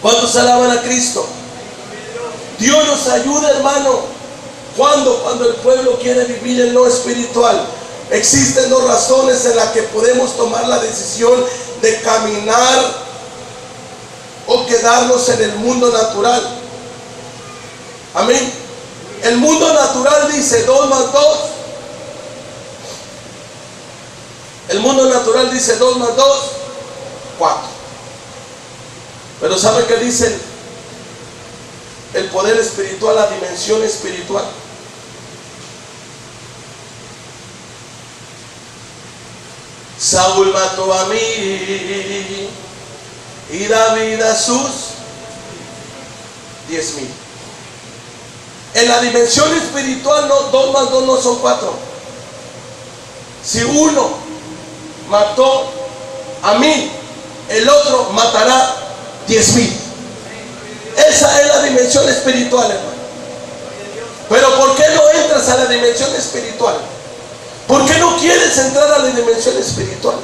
¿Cuántos alaban a Cristo? Dios nos ayuda, hermano. Cuando el pueblo quiere vivir en lo espiritual, existen dos razones en las que podemos tomar la decisión de caminar o quedarnos en el mundo natural. Amén. El mundo natural dice 2 más 2. El mundo natural dice 2 más 2, 4. Pero ¿sabe qué dice el poder espiritual, la dimensión espiritual? Saúl mató a mí y David a sus 10,000. En la dimensión espiritual, no, 2 más 2 no son 4. Si uno mató a 1000, el otro matará 10,000. Esa es la dimensión espiritual, hermano. Pero ¿por qué no entras a la dimensión espiritual? ¿Por qué no quieres entrar a la dimensión espiritual?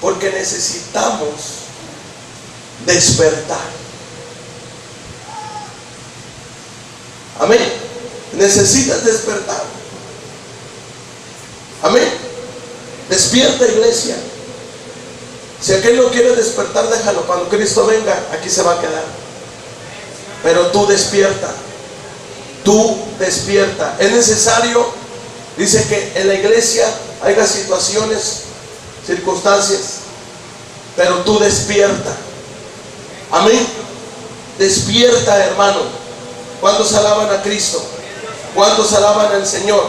Porque necesitamos despertar. Amén. Necesitas despertar. Amén. Despierta, iglesia. Si aquel no quiere despertar, déjalo. Cuando Cristo venga, aquí se va a quedar. Pero tú despierta. Tú despierta. Es necesario, dice que en la iglesia haya situaciones, circunstancias, pero tú despierta. Amén. Despierta, hermano. ¿Cuántos alaban a Cristo? ¿Cuántos alaban al Señor?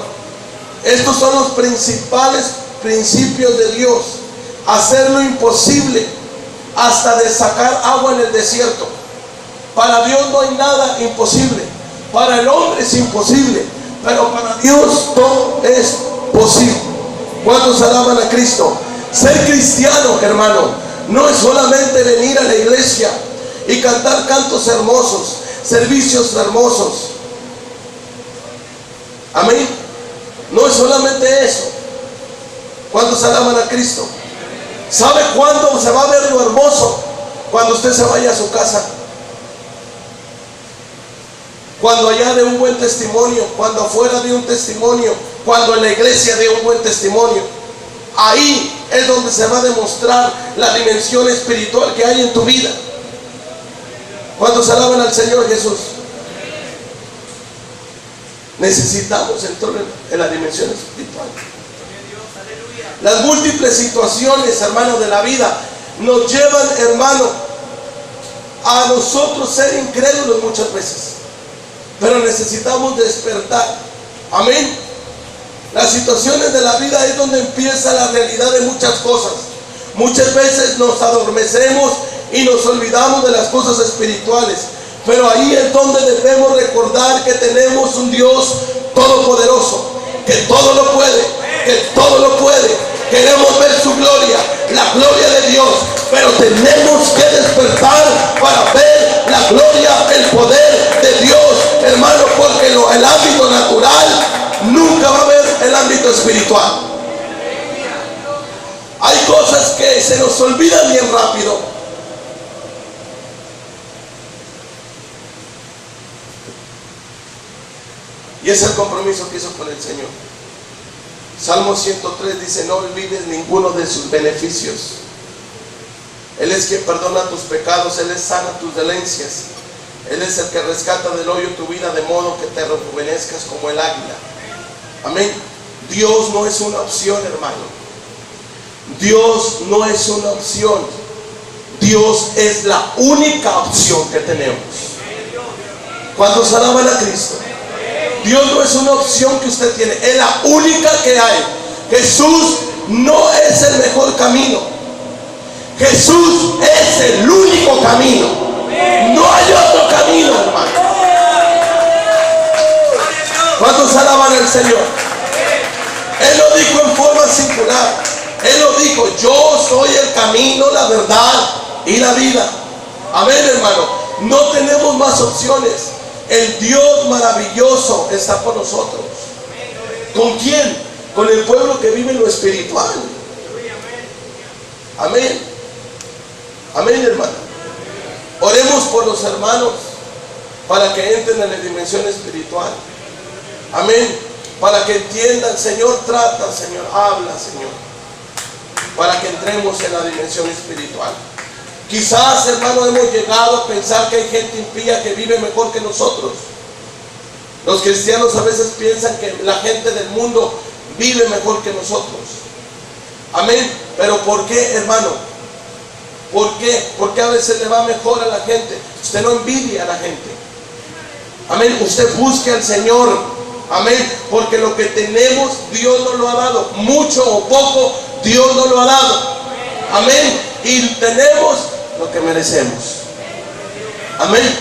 Estos son los principales principios de Dios. Hacer lo imposible, hasta de sacar agua en el desierto. Para Dios no hay nada imposible. Para el hombre es imposible, pero para Dios todo es posible. ¿Cuántos alaban a Cristo? Ser cristiano, hermano, no es solamente venir a la iglesia y cantar cantos hermosos, servicios hermosos. Amén. No es solamente eso. ¿Cuántos alaban a Cristo? ¿Sabe cuándo se va a ver lo hermoso? Cuando usted se vaya a su casa. Cuando allá dé un buen testimonio, cuando afuera dé un testimonio, cuando en la iglesia dé un buen testimonio. Ahí es donde se va a demostrar la dimensión espiritual que hay en tu vida. ¿Cuántos alaban al Señor Jesús? Necesitamos entrar en la dimensión espiritual. Las múltiples situaciones, hermano, de la vida nos llevan, hermano, a nosotros ser incrédulos muchas veces. Pero necesitamos despertar. Amén. Las situaciones de la vida es donde empieza la realidad de muchas cosas. Muchas veces nos adormecemos y nos olvidamos de las cosas espirituales. Pero ahí es donde debemos recordar que tenemos un Dios todopoderoso, que todo lo puede, que todo lo puede. Queremos ver su gloria, la gloria de Dios, pero tenemos que despertar para ver la gloria, el poder de Dios, hermano, porque el ámbito natural nunca va a ver el ámbito espiritual. Hay cosas que se nos olvidan bien rápido. Y es el compromiso que hizo con el Señor. Salmo 103 dice: no olvides ninguno de sus beneficios. Él es quien perdona tus pecados, Él es sana tus dolencias. Él es el que rescata del hoyo tu vida, de modo que te rejuvenezcas como el águila. Amén. Dios no es una opción, hermano. Dios no es una opción. Dios es la única opción que tenemos. ¿Cuántos alaban a Cristo? Dios no es una opción que usted tiene, es la única que hay. Jesús no es el mejor camino. Jesús es el único camino. No hay otro camino, hermano. ¿Cuántos alaban al Señor? Él lo dijo en forma singular. Él lo dijo: yo soy el camino, la verdad y la vida. Amén, hermano. No tenemos más opciones. El Dios maravilloso está con nosotros. ¿Con quién? Con el pueblo que vive en lo espiritual. Amén. Amén, hermano. Oremos por los hermanos para que entren en la dimensión espiritual. Amén. Para que entiendan, Señor, trata, Señor, habla, Señor, para que entremos en la dimensión espiritual. Quizás, hermano, hemos llegado a pensar que hay gente impía que vive mejor que nosotros. Los cristianos a veces piensan que la gente del mundo vive mejor que nosotros. Amén. Pero ¿por qué, hermano? ¿Por qué? Porque a veces le va mejor a la gente. Usted no envidia a la gente. Amén. Usted busque al Señor. Amén. Porque lo que tenemos, Dios nos lo ha dado. Mucho o poco, Dios nos lo ha dado. Amén. Y tenemos lo que merecemos. Amén.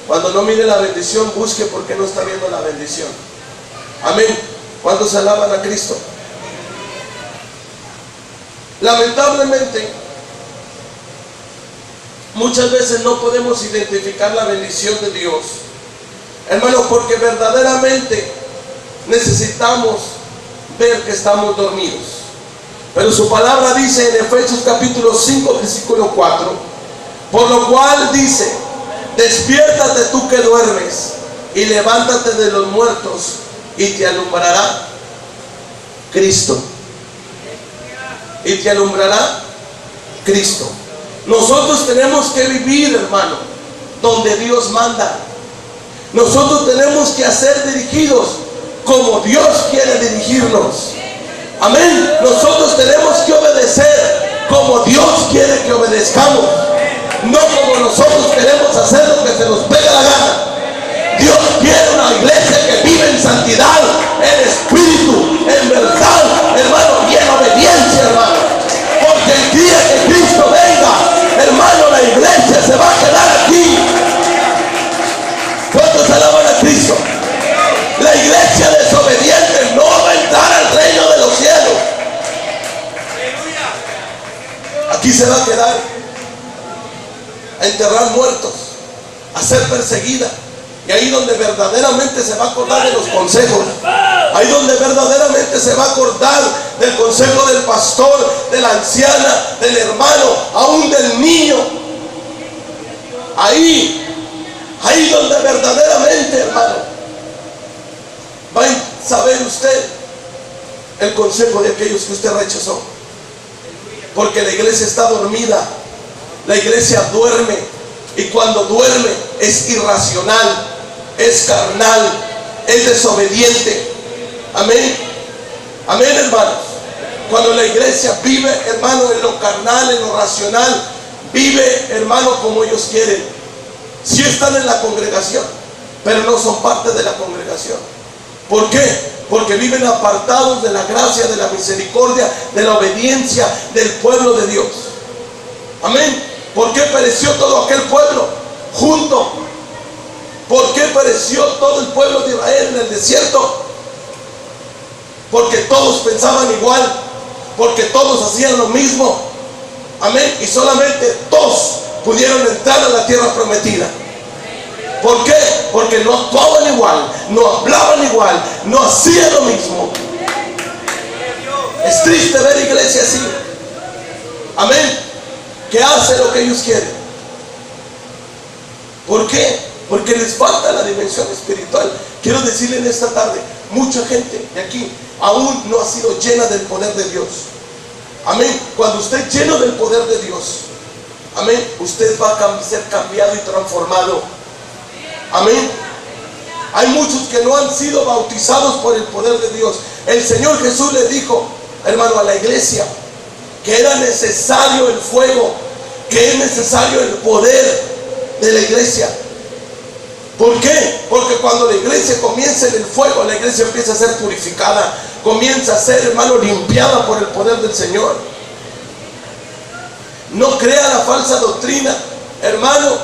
Cuando no mire la bendición, busque por qué no está viendo la bendición. Amén. ¿Cuántos se alaban a Cristo? Lamentablemente, muchas veces no podemos identificar la bendición de Dios, hermanos, porque verdaderamente necesitamos ver que estamos dormidos. Pero su palabra dice en Efesios capítulo 5 versículo 4, por lo cual dice: despiértate tú que duermes, y levántate de los muertos, y te alumbrará Cristo. Y te alumbrará Cristo. Nosotros tenemos que vivir, hermano, donde Dios manda. Nosotros tenemos que ser dirigidos como Dios quiere dirigirnos. Amén. Nosotros tenemos que obedecer como Dios quiere que obedezcamos, no como nosotros queremos hacer lo que se nos pega la gana. Dios quiere una iglesia que vive en santidad, en espíritu, en verdad, hermano, y en obediencia, hermano. Porque el día que Cristo venga, hermano, la iglesia se va a quedar aquí. ¿Cuántos alaban a Cristo? La iglesia desobediente no va a entrar al reino de los cielos. Aquí se va a quedar a enterrar muertos, a ser perseguida. Y ahí donde verdaderamente se va a acordar de los consejos. Ahí donde verdaderamente se va a acordar del consejo del pastor, de la anciana, del hermano, aún del niño. Ahí donde verdaderamente, hermano, va a saber usted el consejo de aquellos que usted rechazó. Porque la iglesia está dormida. La iglesia duerme. Y cuando duerme es irracional, es carnal, es desobediente. Amén. Amén, hermanos. Cuando la iglesia vive, hermano, en lo carnal, en lo racional, vive, hermano, como ellos quieren. Sí están en la congregación, pero no son parte de la congregación. ¿Por qué? Porque viven apartados de la gracia, de la misericordia, de la obediencia del pueblo de Dios. Amén. ¿Por qué pereció todo aquel pueblo junto? ¿Por qué pereció todo el pueblo de Israel en el desierto? Porque todos pensaban igual, porque todos hacían lo mismo. Amén. Y solamente dos pudieron entrar a la tierra prometida. ¿Por qué? Porque no actuaban igual, no hablaban igual, no hacían lo mismo. Es triste ver iglesia así. Amén. Que hace lo que ellos quieren. ¿Por qué? Porque les falta la dimensión espiritual. Quiero decirle en esta tarde, mucha gente de aquí aún no ha sido llena del poder de Dios. Amén. Cuando usted es lleno del poder de Dios, amén, usted va a ser cambiado y transformado. Amén. Hay muchos que no han sido bautizados por el poder de Dios. El Señor Jesús le dijo, hermano, a la iglesia que era necesario el fuego, que es necesario el poder de la iglesia. ¿Por qué? Porque cuando la iglesia comienza en el fuego, la iglesia empieza a ser purificada, comienza a ser, hermano, limpiada por el poder del Señor. No crea la falsa doctrina, hermano.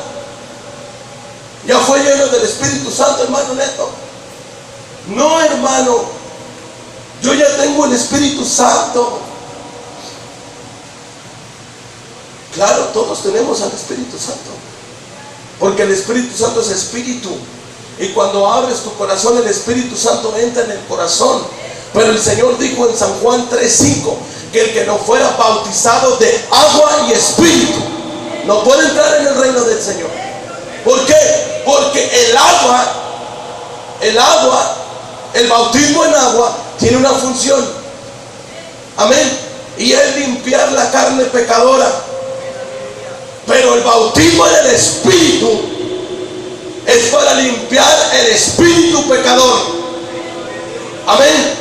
Ya fue lleno del Espíritu Santo, hermano Neto. No, hermano, yo ya tengo el Espíritu Santo. Claro, todos tenemos al Espíritu Santo, porque el Espíritu Santo es espíritu, y cuando abres tu corazón, el Espíritu Santo entra en el corazón. Pero el Señor dijo en San Juan 3:5 que el que no fuera bautizado de agua y espíritu no puede entrar en el reino del Señor. ¿Por qué? Porque el bautismo en agua tiene una función. Amén. Y es limpiar la carne pecadora. Pero el bautismo en el Espíritu es para limpiar el espíritu pecador. Amén.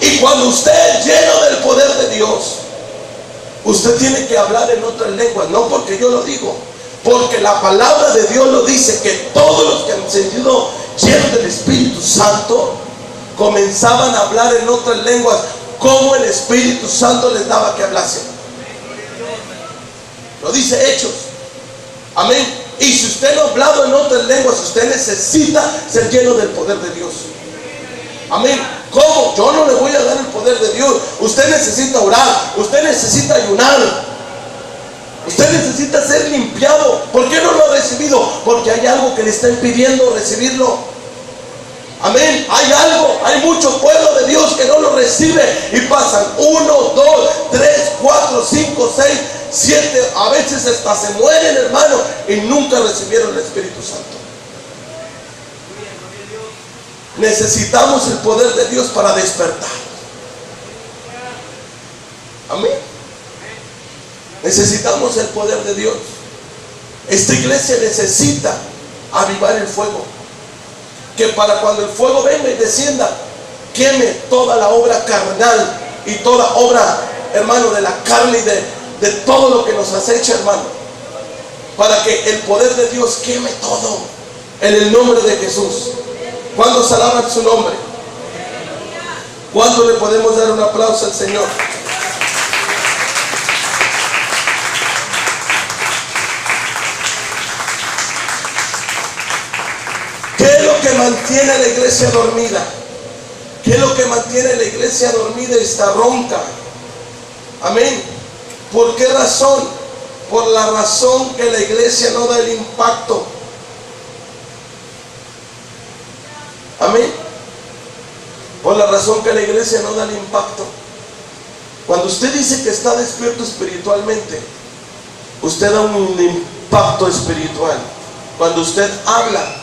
Y cuando usted es lleno del poder de Dios, usted tiene que hablar en otras lenguas. No porque yo lo digo, porque la palabra de Dios lo dice, que todos los que han sido llenos del Espíritu Santo comenzaban a hablar en otras lenguas, como el Espíritu Santo les daba que hablasen. Lo dice Hechos. Amén. Y si usted no ha hablado en otras lenguas, usted necesita ser lleno del poder de Dios. Amén. ¿Cómo? Yo no le voy a dar el poder de Dios. Usted necesita orar, usted necesita ayunar, usted necesita ser limpiado. ¿Por qué no lo ha recibido? Porque hay algo que le está impidiendo recibirlo. Amén. Hay mucho pueblo de Dios que no lo recibe y pasan 1, 2, 3, 4, 5, 6, 7, a veces hasta se mueren, hermano, y nunca recibieron el Espíritu Santo. Necesitamos el poder de Dios para despertar. Amén. Necesitamos el poder de Dios. Esta iglesia necesita avivar el fuego, que para cuando el fuego venga y descienda, queme toda la obra carnal y toda obra, hermano, de la carne y de todo lo que nos acecha, hermano, para que el poder de Dios queme todo en el nombre de Jesús. ¿Cuántos alaban su nombre? ¿Cuánto le podemos dar un aplauso al Señor? ¿Qué es lo que mantiene a la iglesia dormida? ¿Qué es lo que mantiene a la iglesia dormida y está ronca? Amén. ¿Por qué razón? Por la razón que la iglesia no da el impacto. Amén. Por la razón que la iglesia no da el impacto. Cuando usted dice que está despierto espiritualmente, usted da un impacto espiritual. Cuando usted habla,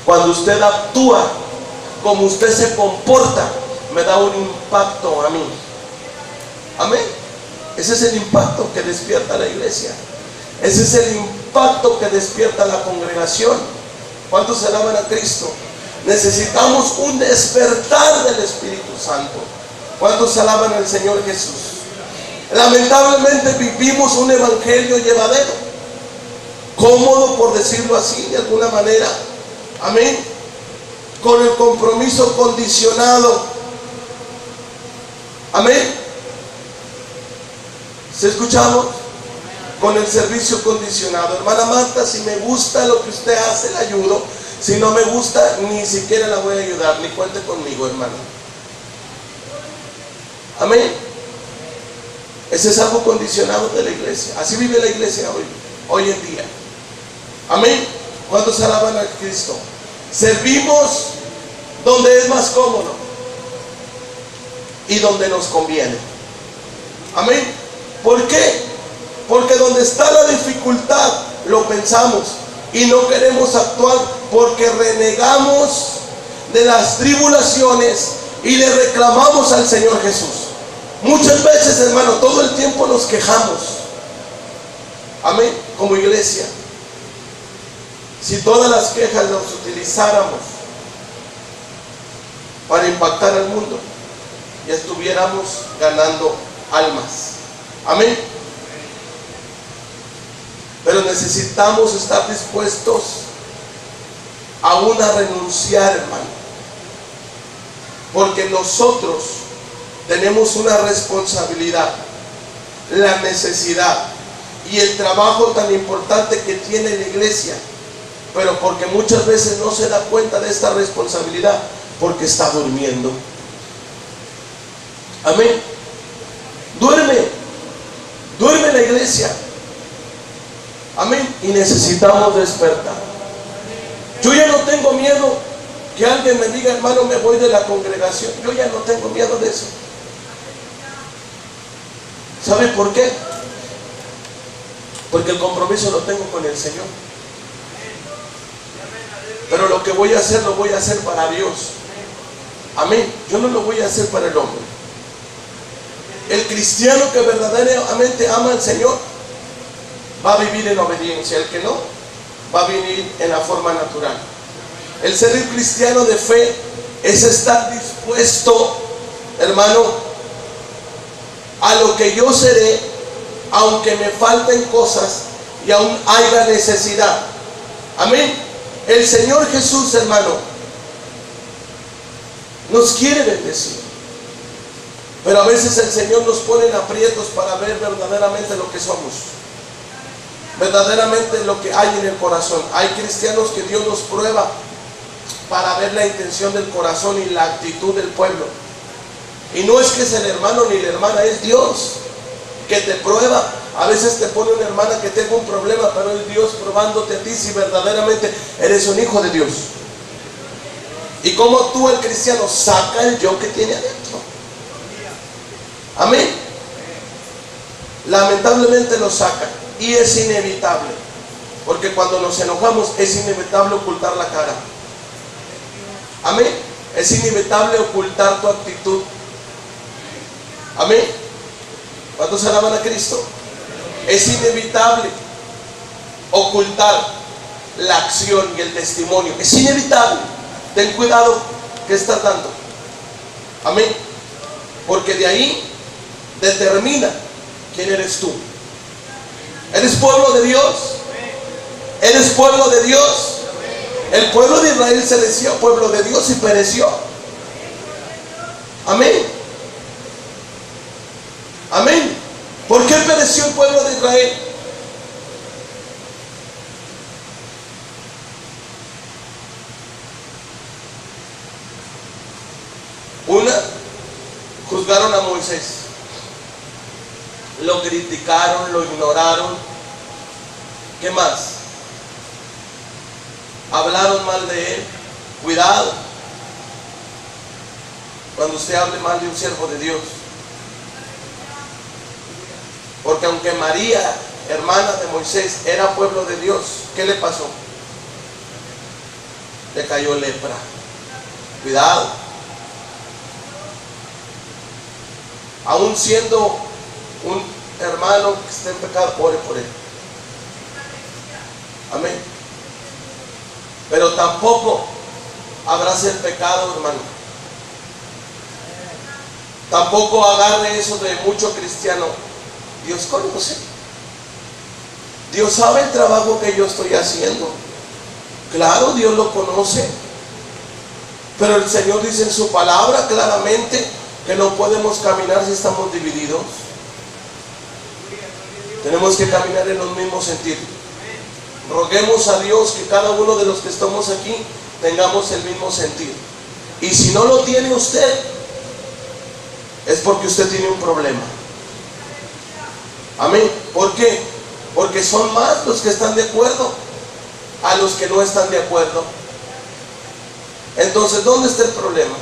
cuando usted actúa, como usted se comporta, me da un impacto a mí. Amén. Ese es el impacto que despierta a la iglesia. Ese es el impacto que despierta a la congregación. ¿Cuántos se alaban a Cristo? Necesitamos un despertar del Espíritu Santo. ¿Cuántos alaban al Señor Jesús? Lamentablemente vivimos un evangelio llevadero, cómodo, por decirlo así, de alguna manera. Amén. Con el compromiso condicionado. Amén. ¿Se escuchamos? Con el servicio condicionado. Hermana Marta, si me gusta lo que usted hace, le ayudo. Si no me gusta, ni siquiera la voy a ayudar. Ni cuente conmigo, hermano. Amén. Ese es algo condicionado de la iglesia. Así vive la iglesia hoy en día. Amén. ¿Cuántos alaban a Cristo? Servimos donde es más cómodo y donde nos conviene. Amén. ¿Por qué? Porque donde está la dificultad lo pensamos y no queremos actuar, porque renegamos de las tribulaciones y le reclamamos al Señor Jesús. Muchas veces, hermano, todo el tiempo nos quejamos. Amén. Como iglesia, si todas las quejas las utilizáramos para impactar al mundo, ya estuviéramos ganando almas. Amén. Pero necesitamos estar dispuestos aún a renunciar, hermano, porque nosotros tenemos una responsabilidad, la necesidad y el trabajo tan importante que tiene la iglesia, pero porque muchas veces no se da cuenta de esta responsabilidad, porque está durmiendo. Amén. Duerme la iglesia. Amén. Y necesitamos despertar. Yo ya no tengo miedo que alguien me diga, hermano, me voy de la congregación. Yo ya no tengo miedo de eso. ¿Sabe por qué? porque el compromiso lo tengo con el Señor. Pero lo que voy a hacer, lo voy a hacer para Dios. Amén. Yo no lo voy a hacer para el hombre. El cristiano que verdaderamente ama al Señor va a vivir en obediencia. El que no, va a vivir en la forma natural. El ser un cristiano de fe es estar dispuesto, hermano, a lo que yo seré, aunque me falten cosas y aún haya necesidad. Amén. El Señor Jesús, hermano, nos quiere bendecir, pero a veces el Señor nos pone en aprietos para ver verdaderamente lo que somos, verdaderamente lo que hay en el corazón. Hay cristianos que Dios nos prueba para ver la intención del corazón y la actitud del pueblo. Y no es que es el hermano ni la hermana, es Dios que te prueba. A veces te pone una hermana que tenga un problema, pero es Dios probándote a ti si verdaderamente eres un hijo de Dios. Y como tú, el cristiano, saca el yo que tiene adentro. Amén. Lamentablemente lo saca, y es inevitable, porque cuando nos enojamos es inevitable ocultar la cara. Amén. Es inevitable ocultar tu actitud. Amén. ¿Cuántos alaban a Cristo? Es inevitable ocultar la acción y el testimonio. Es inevitable. Ten cuidado que estás dando. Amén. Porque de ahí determina quién eres tú. ¿Eres pueblo de Dios? ¿Eres pueblo de Dios? El pueblo de Israel se decía pueblo de Dios y pereció. Amén. Amén. ¿Por qué pereció el pueblo de Israel? Una, juzgaron a Moisés, lo criticaron, lo ignoraron. ¿Qué más? Hablaron mal de él. Cuidado cuando usted hable mal de un siervo de Dios, porque aunque María, hermana de Moisés, era pueblo de Dios, ¿qué le pasó? Le cayó lepra. Cuidado. Aún siendo un hermano que esté en pecado, ore por él. Amén. Pero tampoco abrace el pecado, hermano. Tampoco agarre eso de mucho cristiano. Dios conoce. Dios sabe el trabajo que yo estoy haciendo. Claro, Dios lo conoce. Pero el Señor dice en su palabra claramente que no podemos caminar si estamos divididos. Tenemos que caminar en los mismos sentidos. Roguemos a Dios que cada uno de los que estamos aquí tengamos el mismo sentido. Y si no lo tiene usted, es porque usted tiene un problema. Amén. ¿Por qué? Porque son más los que están de acuerdo a los que no están de acuerdo. Entonces, ¿dónde está el problema?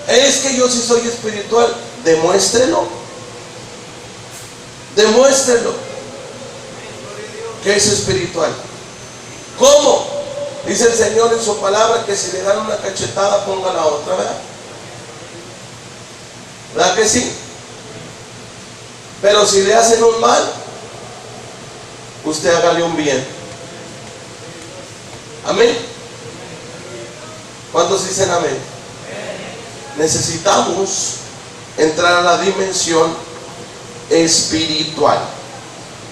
Es que yo sí soy espiritual. Demuéstrelo. Demuéstrelo que es espiritual. ¿Cómo? Dice el Señor en su palabra que si le dan una cachetada, ponga la otra, ¿verdad? ¿Verdad que sí? Pero si le hacen un mal, usted hágale un bien. Amén. ¿Cuántos dicen amén? Necesitamos entrar a la dimensión espiritual.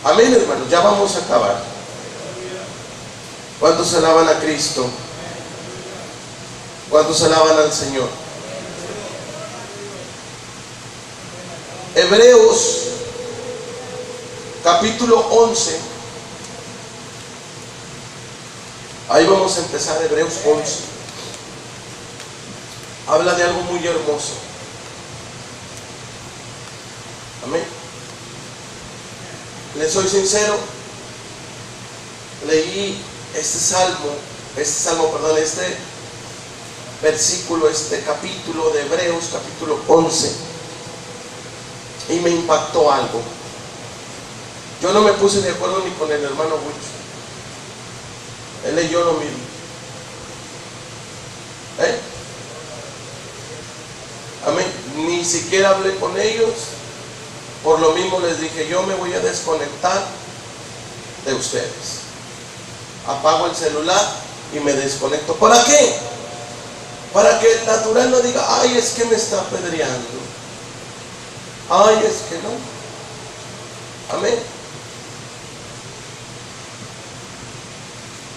Amén, hermanos. Ya vamos a acabar. ¿Cuántos alaban a Cristo? ¿Cuántos alaban al Señor? Hebreos capítulo 11. Ahí vamos a empezar. Hebreos 11 habla de algo muy hermoso. Amén. Les soy sincero, leí este versículo, este capítulo de Hebreos, capítulo 11, y me impactó algo. Yo no me puse de acuerdo ni con el hermano Huicho. Él leyó lo mismo. Amén. Ni siquiera hablé con ellos. Por lo mismo les dije, yo me voy a desconectar de ustedes. Apago el celular y me desconecto. ¿Para qué? Para que el natural no diga, ay, es que me está apedreando. Ay, es que no. Amén.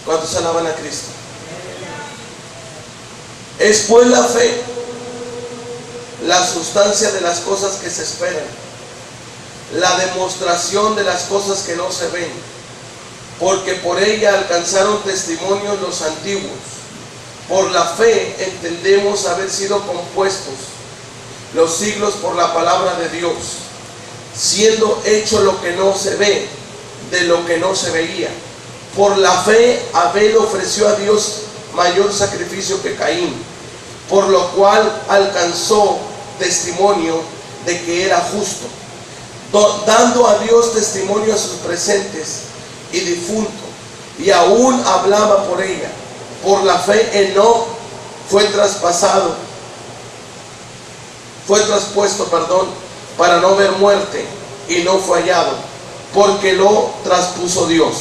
¿Cuántos alaban a Cristo? Es pues la fe, la sustancia de las cosas que se esperan, la demostración de las cosas que no se ven, porque por ella alcanzaron testimonios los antiguos. Por la fe entendemos haber sido compuestos los siglos por la palabra de Dios, siendo hecho lo que no se ve de lo que no se veía. Por la fe Abel ofreció a Dios mayor sacrificio que Caín, por lo cual alcanzó testimonio de que era justo, dando a Dios testimonio a sus presentes y difunto, y aún hablaba por ella. Por la fe Enoc fue traspuesto, para no ver muerte, y no fue hallado, porque lo traspuso Dios.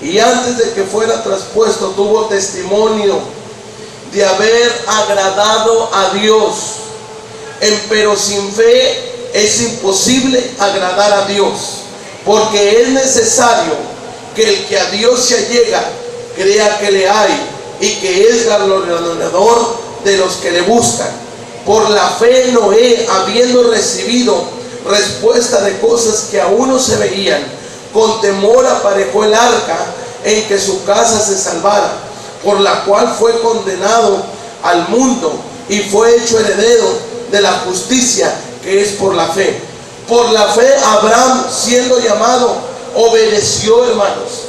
Y antes de que fuera traspuesto tuvo testimonio de haber agradado a Dios. Empero sin fe es imposible agradar a Dios, porque es necesario que el que a Dios se allega crea que le hay y que es galardonador de los que le buscan. Por la fe Noé, habiendo recibido respuesta de cosas que aún no se veían, con temor aparejó el arca en que su casa se salvara, por la cual fue condenado al mundo y fue hecho heredero de la justicia que es por la fe. Por la fe Abraham, siendo llamado, obedeció, hermanos,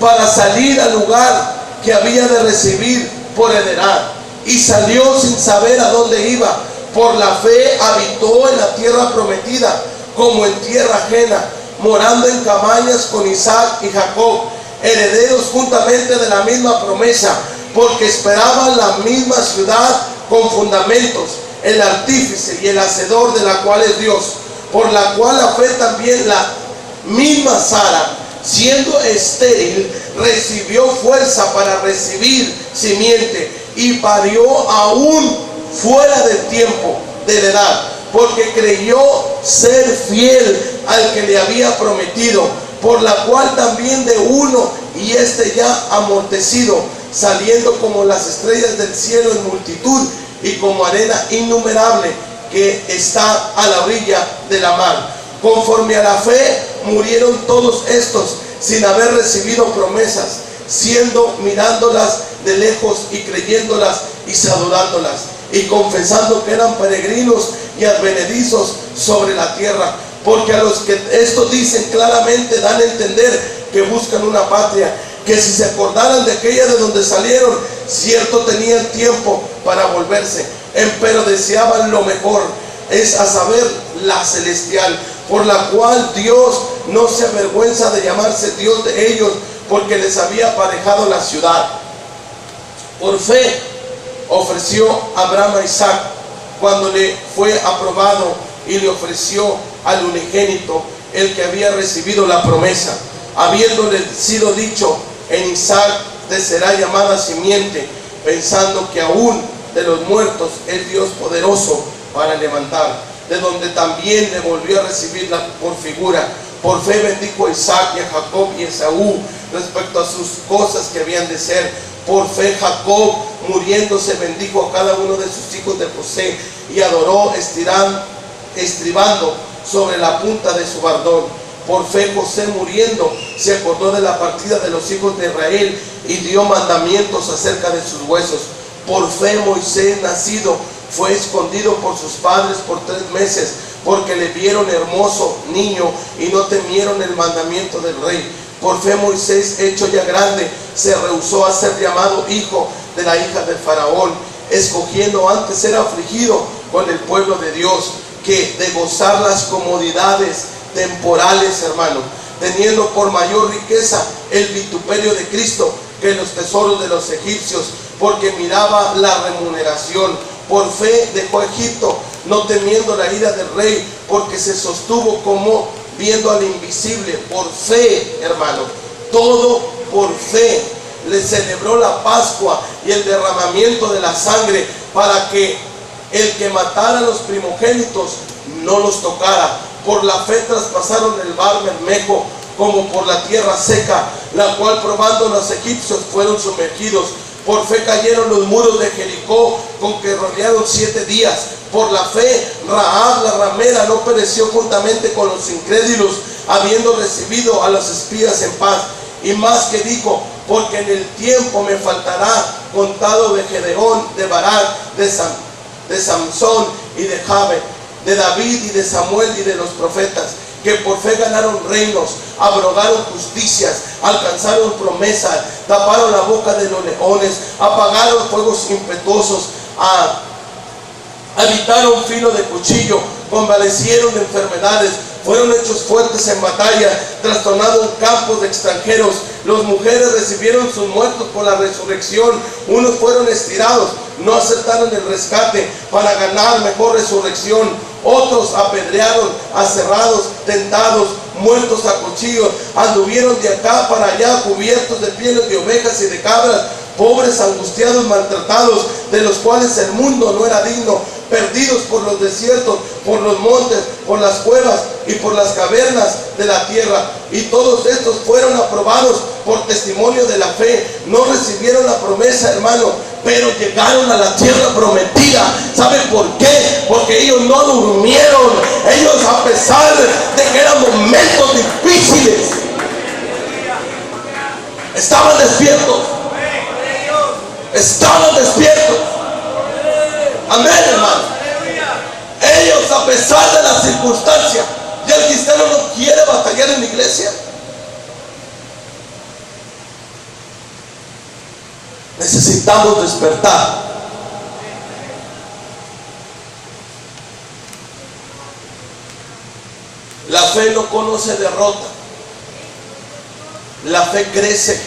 para salir al lugar que había de recibir por heredad, y salió sin saber a dónde iba. Por la fe habitó en la tierra prometida, como en tierra ajena, morando en cabañas con Isaac y Jacob, herederos juntamente de la misma promesa, porque esperaban la misma ciudad con fundamentos, el artífice y el hacedor de la cual es Dios. Por la cual la fe también la misma Sara, siendo estéril, recibió fuerza para recibir simiente, y parió aún fuera del tiempo de la edad, porque creyó ser fiel al que le había prometido. Por la cual también de uno, y este ya amortecido, saliendo como las estrellas del cielo en multitud, y como arena innumerable que está a la orilla de la mar. Conforme a la fe murieron todos estos sin haber recibido promesas, siendo mirándolas de lejos y creyéndolas y saludándolas, y confesando que eran peregrinos y advenedizos sobre la tierra. Porque a los que esto dicen claramente dan a entender que buscan una patria, que si se acordaran de aquella de donde salieron, cierto tenían tiempo para volverse, empero deseaban lo mejor, es a saber, la celestial, por la cual Dios no se avergüenza de llamarse Dios de ellos, porque les había aparejado la ciudad. Por fe ofreció Abraham a Isaac cuando le fue aprobado, y le ofreció al unigénito, el que había recibido la promesa, habiéndole sido dicho, en Isaac te será llamada simiente, pensando que aún de los muertos es Dios poderoso para levantar, de donde también le volvió a recibirla por figura. Por fe bendijo a Isaac y a Jacob y a Esaú respecto a sus cosas que habían de ser. Por fe Jacob, muriéndose, bendijo a cada uno de sus hijos de José, y adoró estribando sobre la punta de su bordón. Por fe José, muriendo, se acordó de la partida de los hijos de Israel y dio mandamientos acerca de sus huesos. Por fe Moisés, nacido, fue escondido por sus padres por 3 meses, porque le vieron hermoso niño y no temieron el mandamiento del rey. Por fe Moisés, hecho ya grande, se rehusó a ser llamado hijo de la hija del faraón, escogiendo antes ser afligido con el pueblo de Dios, que de gozar las comodidades temporales, hermano, teniendo por mayor riqueza el vituperio de Cristo que los tesoros de los egipcios, porque miraba la remuneración. Por fe dejó Egipto, no temiendo la ira del rey, porque se sostuvo como viendo al invisible. Por fe, hermano, todo por fe. Le celebró la Pascua y el derramamiento de la sangre, para que el que matara a los primogénitos no los tocara. Por la fe traspasaron el mar Bermejo como por la tierra seca, la cual probando los egipcios fueron sumergidos. Por fe cayeron los muros de Jericó, con que rodearon 7 días. Por la fe Rahab la ramera no pereció juntamente con los incrédulos, habiendo recibido a los espías en paz. Y más que dijo: porque en el tiempo me faltará contado de Gedeón, de Barak, de Samsón y de Jabe, de David y de Samuel y de los profetas, que por fe ganaron reinos, abrogaron justicias, alcanzaron promesas, taparon la boca de los leones, apagaron fuegos impetuosos, habitaron filo de cuchillo, convalecieron de enfermedades, fueron hechos fuertes en batalla, trastornaron campos de extranjeros. Las mujeres recibieron sus muertos por la resurrección. Unos fueron estirados, no aceptaron el rescate para ganar mejor resurrección. Otros apedrearon, aserrados, tentados, muertos a cuchillo, anduvieron de acá para allá, cubiertos de pieles de ovejas y de cabras, pobres, angustiados, maltratados, de los cuales el mundo no era digno, perdidos por los desiertos, por los montes, por las cuevas y por las cavernas de la tierra. Y todos estos fueron aprobados por testimonio de la fe. No recibieron la promesa, hermano, pero llegaron a la tierra prometida. ¿Saben por qué? Porque ellos no durmieron. Ellos, a pesar de que eran momentos difíciles, estaban despiertos. Estaban despiertos. Amén, hermano. Ellos, a pesar de las circunstancias, ya el cristiano no quiere batallar en la iglesia. Necesitamos despertar. La fe no conoce derrota. La fe crece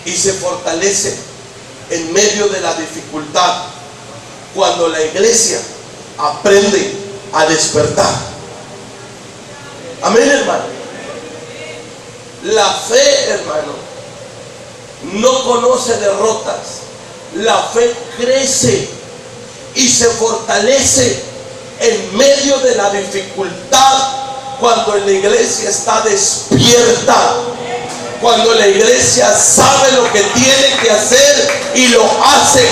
y se fortalece en medio de la dificultad, cuando la iglesia aprende a despertar. Amén, hermano. La fe, hermano, no conoce derrotas. La fe crece y se fortalece en medio de la dificultad, cuando la iglesia está despierta, cuando la iglesia sabe lo que tiene que hacer y lo hace,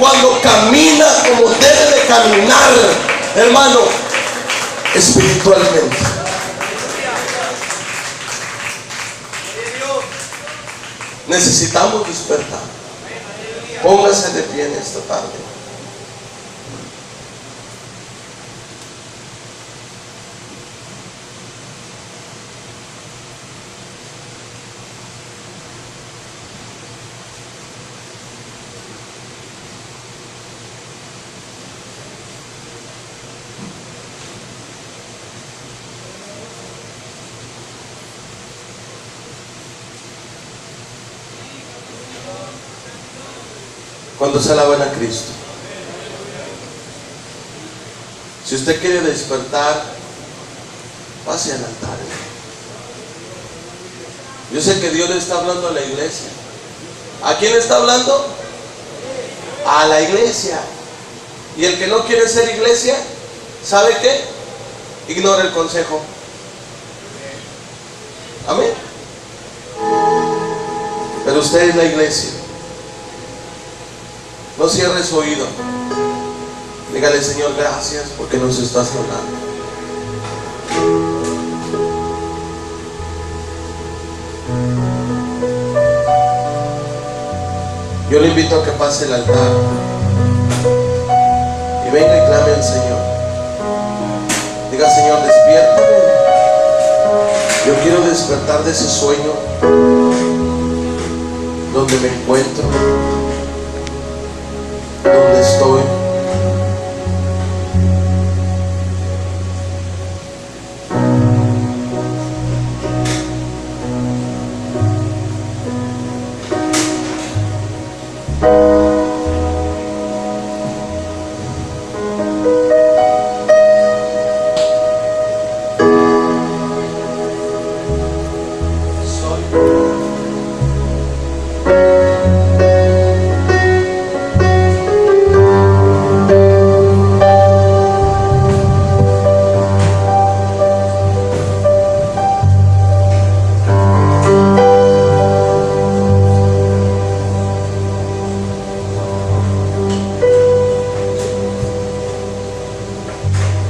cuando camina como debe de caminar, hermano, espiritualmente. Necesitamos despertar. Póngase de pie en esta tarde. Cuando se alaban a Cristo. Si usted quiere despertar, pase al altar. Yo sé que Dios le está hablando a la iglesia. ¿A quién le está hablando? A la iglesia. Y el que no quiere ser iglesia, ¿sabe qué? Ignora el consejo. Amén. Pero usted es la iglesia. No cierre su oído. Dígale: Señor, gracias porque nos estás hablando. Yo le invito a que pase el altar y venga y clame al Señor. Diga: Señor, despiértame. Yo quiero despertar de ese sueño donde me encuentro, donde estoy.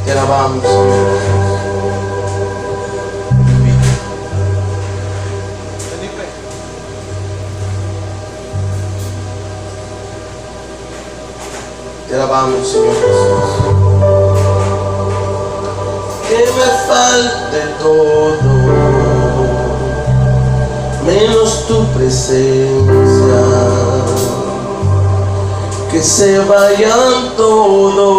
Te alabamos, Señor. Te alabamos, Señor Jesús. Que me falte todo, menos tu presencia. Que se vayan todos